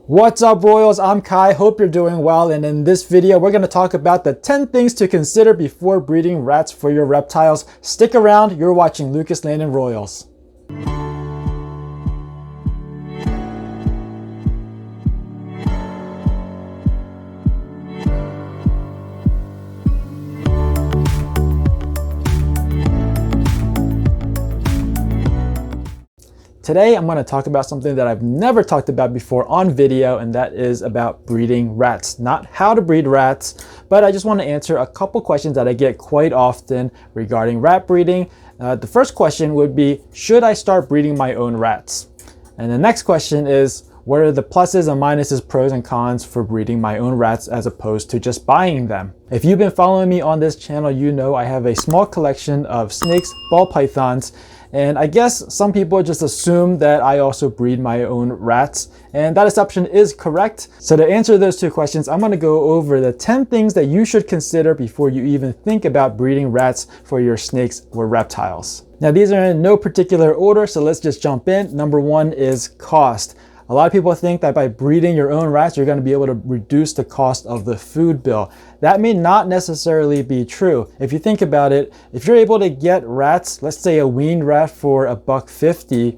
What's up, Royals? I'm Kai. Hope you're doing well. And in this video, we're going to talk about the 10 things to consider before breeding rats for your reptiles. Stick around. You're watching Lucas Landon Royals. Today, I'm going to talk about something that I've never talked about before on video, and that is about breeding rats. Not how to breed rats, but I just want to answer a couple questions that I get quite often regarding rat breeding. The first question would be, should I start breeding my own rats? And the next question is, what are the pluses and minuses, pros and cons for breeding my own rats as opposed to just buying them? If you've been following me on this channel, you know I have a small collection of snakes, ball pythons, and I guess some people just assume that I also breed my own rats, and that assumption is correct. So to answer those two questions, I'm going to go over the 10 things that you should consider before you even think about breeding rats for your snakes or reptiles. Now, these are in no particular order, so let's just jump in. Number one is cost. A lot of people think that by breeding your own rats, you're going to be able to reduce the cost of the food bill. That may not necessarily be true. If you think about it, if you're able to get rats, let's say a weaned rat for $1.50,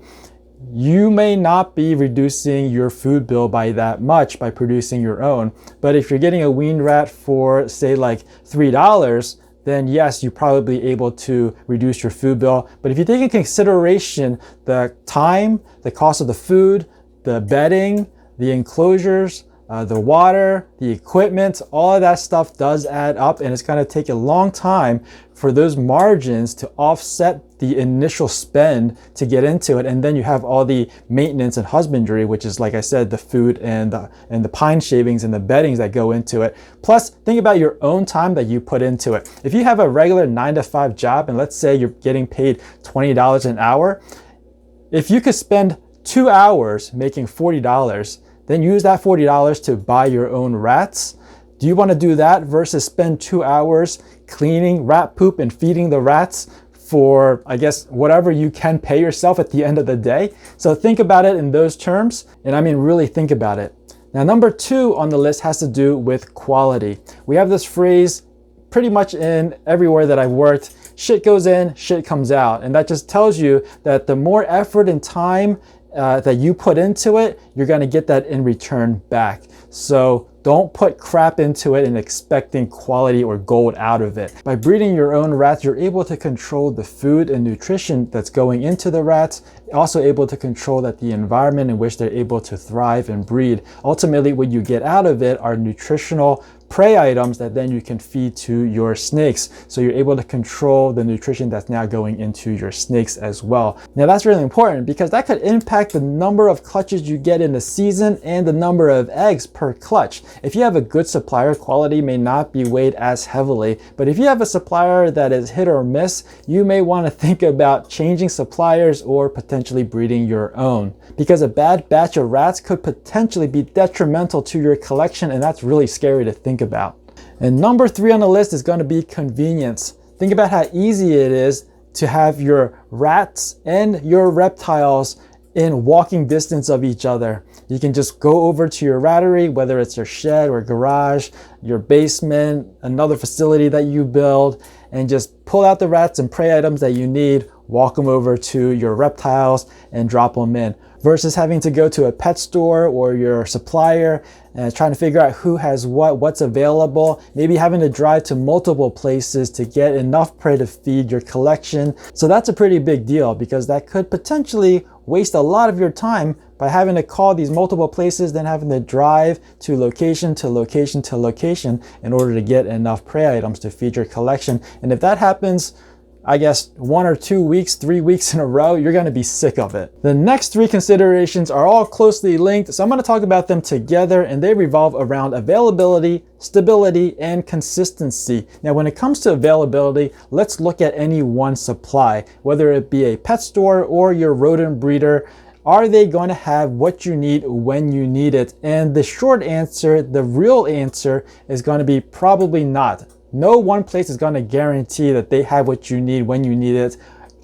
you may not be reducing your food bill by that much by producing your own. But if you're getting a weaned rat for, say, like $3, then yes, you're probably able to reduce your food bill. But if you take into consideration the time, the cost of the food, the bedding, the enclosures, the water, the equipment, all of that stuff does add up, and it's going to take a long time for those margins to offset the initial spend to get into it. And then you have all the maintenance and husbandry, which is, like I said, the food and the pine shavings and the beddings that go into it. Plus, think about your own time that you put into it. If you have a regular 9-to-5 job, and let's say you're getting paid $20 an hour, if you could spend 2 hours making $40, then use that $40 to buy your own rats. Do you want to do that versus spend 2 hours cleaning rat poop and feeding the rats for, I guess, whatever you can pay yourself at the end of the day? So think about it in those terms, and I mean really think about it. Now, number two on the list has to do with quality. We have this phrase pretty much in everywhere that I've worked: shit goes in, shit comes out. And that just tells you that the more effort and time that you put into it, you're going to get that in return back. So don't put crap into it and expecting quality or gold out of it. By breeding your own rats, you're able to control the food and nutrition that's going into the rats, also able to control that the environment in which they're able to thrive and breed. Ultimately, what you get out of it are nutritional prey items that then you can feed to your snakes. So you're able to control the nutrition that's now going into your snakes as well. Now, that's really important because that could impact the number of clutches you get in the season and the number of eggs per clutch. If you have a good supplier, quality may not be weighed as heavily, but if you have a supplier that is hit or miss, you may want to think about changing suppliers or potentially breeding your own, because a bad batch of rats could potentially be detrimental to your collection, and that's really scary to think about. And number three on the list is going to be convenience. Think about how easy it is to have your rats and your reptiles in walking distance of each other. You can just go over to your rattery, whether it's your shed or garage, your basement, another facility that you build, and just pull out the rats and prey items that you need, walk them over to your reptiles and drop them in, versus having to go to a pet store or your supplier and trying to figure out who has what's available, maybe having to drive to multiple places to get enough prey to feed your collection. So that's a pretty big deal, because that could potentially waste a lot of your time by having to call these multiple places, then having to drive to location to location to location in order to get enough prey items to feed your collection. And if that happens, I guess 1 or 2 weeks, 3 weeks in a row, you're going to be sick of it. The next three considerations are all closely linked, so I'm going to talk about them together, and they revolve around availability, stability, and consistency. Now, when it comes to availability, let's look at any one supply, whether it be a pet store or your rodent breeder. Are they going to have what you need when you need it? And the short answer, the real answer, is going to be probably not. No one place is going to guarantee that they have what you need when you need it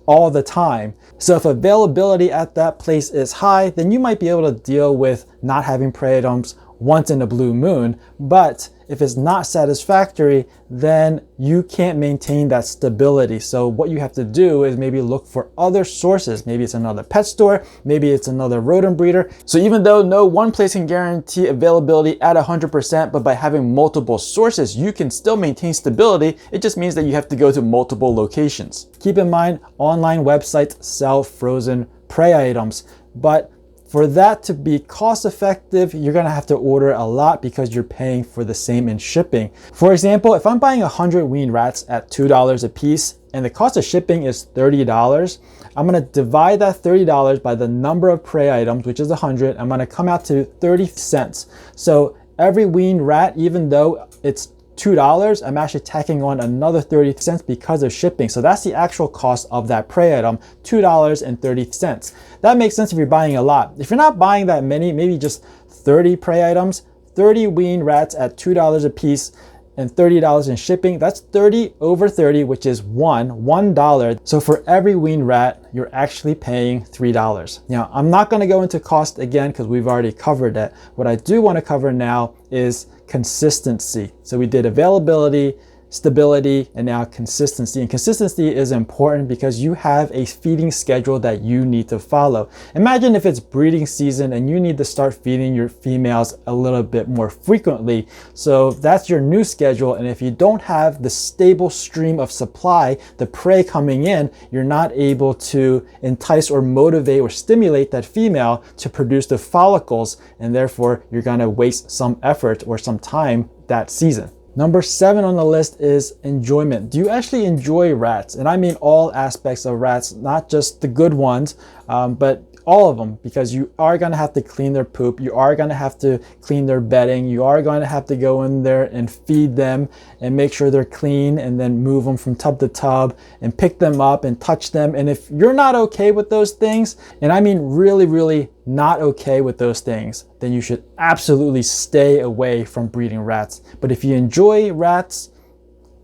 all the time. So if availability at that place is high, then you might be able to deal with not having prey items once in a blue moon. But if it's not satisfactory, then you can't maintain that stability. So what you have to do is maybe look for other sources. Maybe it's another pet store, maybe it's another rodent breeder. So even though no one place can guarantee availability at 100%, but by having multiple sources, you can still maintain stability. It just means that you have to go to multiple locations. Keep in mind, online websites sell frozen prey items, but for that to be cost effective, you're gonna have to order a lot because you're paying for the same in shipping. For example, if I'm buying 100 weaned rats at $2 a piece and the cost of shipping is $30, I'm gonna divide that $30 by the number of prey items, which is 100. I'm gonna come out to 30 cents. So every weaned rat, even though it's $2, I'm actually tacking on another 30 cents because of shipping. So that's the actual cost of that prey item, $2.30. That makes sense if you're buying a lot. If you're not buying that many, maybe just 30 prey items, 30 weaned rats at $2 a piece and $30 in shipping, that's 30 over 30, which is $1. So for every weaned rat, you're actually paying $3. Now, I'm not gonna go into cost again because we've already covered that. What I do wanna cover now is consistency. So we did availability, stability, and now consistency. And consistency is important because you have a feeding schedule that you need to follow. Imagine if it's breeding season and you need to start feeding your females a little bit more frequently. So that's your new schedule. And if you don't have the stable stream of supply, the prey coming in, you're not able to entice or motivate or stimulate that female to produce the follicles. And therefore you're gonna waste some effort or some time that season. Number 7 on the list is enjoyment. Do you actually enjoy rats? And I mean all aspects of rats, not just the good ones, but all of them, because you are gonna have to clean their poop, you are gonna have to clean their bedding, you are going to have to go in there and feed them and make sure they're clean and then move them from tub to tub and pick them up and touch them. And if you're not okay with those things, and I mean really, really not okay with those things, then you should absolutely stay away from breeding rats. But if you enjoy rats,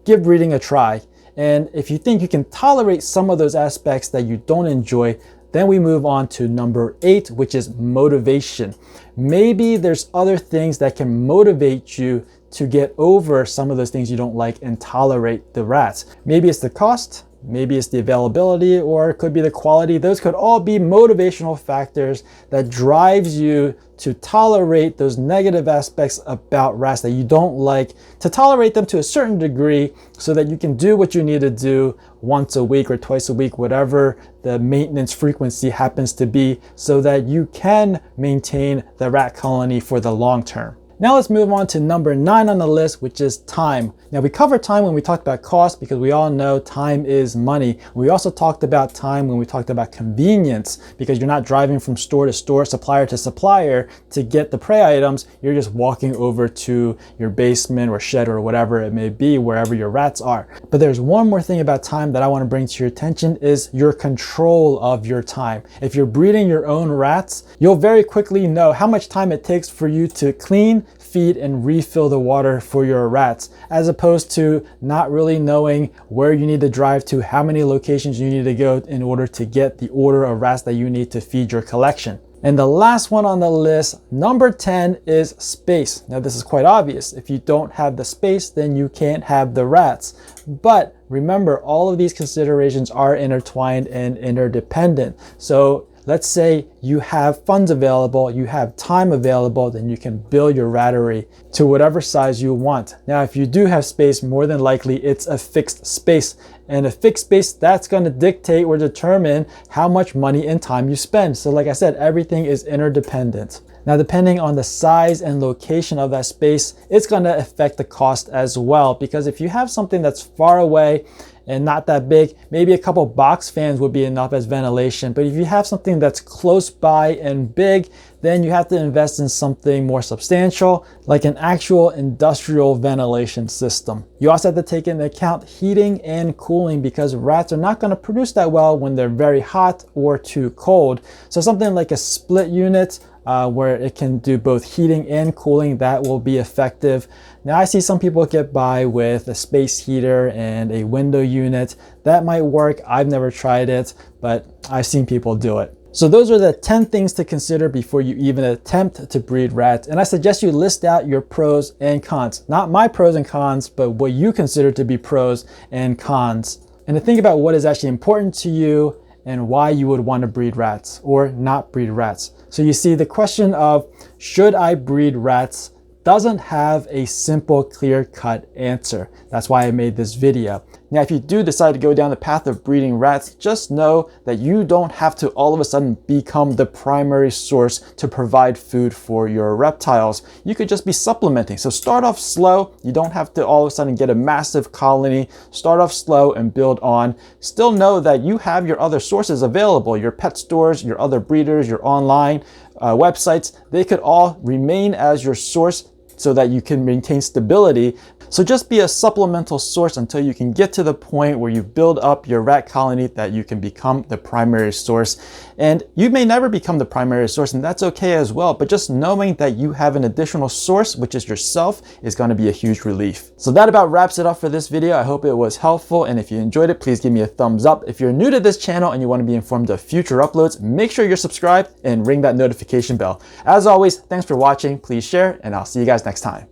give breeding a try. And if you think you can tolerate some of those aspects that you don't enjoy, then we move on to number 8, which is motivation. Maybe there's other things that can motivate you to get over some of those things you don't like and tolerate the rats. Maybe it's the cost, maybe it's the availability, or it could be the quality. Those could all be motivational factors that drives you to tolerate those negative aspects about rats that you don't like, to tolerate them to a certain degree so that you can do what you need to do once a week or twice a week, whatever the maintenance frequency happens to be, so that you can maintain the rat colony for the long term. Now let's move on to number 9 on the list, which is time. Now we covered time when we talked about cost because we all know time is money. We also talked about time when we talked about convenience because you're not driving from store to store, supplier to supplier to get the prey items. You're just walking over to your basement or shed or whatever it may be, wherever your rats are. But there's one more thing about time that I want to bring to your attention is your control of your time. If you're breeding your own rats, you'll very quickly know how much time it takes for you to clean, feed, and refill the water for your rats, as opposed to not really knowing where you need to drive to, how many locations you need to go in order to get the order of rats that you need to feed your collection. And the last one on the list, number 10, is space. Now this is quite obvious. If you don't have the space, then you can't have the rats. But remember, all of these considerations are intertwined and interdependent. So let's say you have funds available, you have time available, then you can build your rattery to whatever size you want. Now, if you do have space, more than likely it's a fixed space. And a fixed space, that's going to dictate or determine how much money and time you spend. So like I said, everything is interdependent. Now, depending on the size and location of that space, it's going to affect the cost as well. Because if you have something that's far away and not that big, maybe a couple box fans would be enough as ventilation. But if you have something that's close by and big, then you have to invest in something more substantial, like an actual industrial ventilation system. You also have to take into account heating and cooling because rats are not going to produce that well when they're very hot or too cold. So something like a split unit where it can do both heating and cooling. That will be effective. Now I see some people get by with a space heater and a window unit. That might work. I've never tried it, but I've seen people do it. So those are the 10 things to consider before you even attempt to breed rats. And I suggest you list out your pros and cons. Not my pros and cons, but what you consider to be pros and cons. And to think about what is actually important to you and why you would want to breed rats or not breed rats. So you see, the question of should I breed rats doesn't have a simple, clear-cut answer. That's why I made this video. Now, if you do decide to go down the path of breeding rats, just know that you don't have to all of a sudden become the primary source to provide food for your reptiles. You could just be supplementing. So start off slow. You don't have to all of a sudden get a massive colony. Start off slow and build on. Still know that you have your other sources available, your pet stores, your other breeders, your online websites. They could all remain as your source so that you can maintain stability. So just be a supplemental source until you can get to the point where you build up your rat colony that you can become the primary source. And you may never become the primary source, and that's okay as well, but just knowing that you have an additional source, which is yourself, is going to be a huge relief. So that about wraps it up for this video. I hope it was helpful, and if you enjoyed it, please give me a thumbs up. If you're new to this channel and you want to be informed of future uploads, make sure you're subscribed and ring that notification bell. As always, thanks for watching. Please share, and I'll see you guys next time.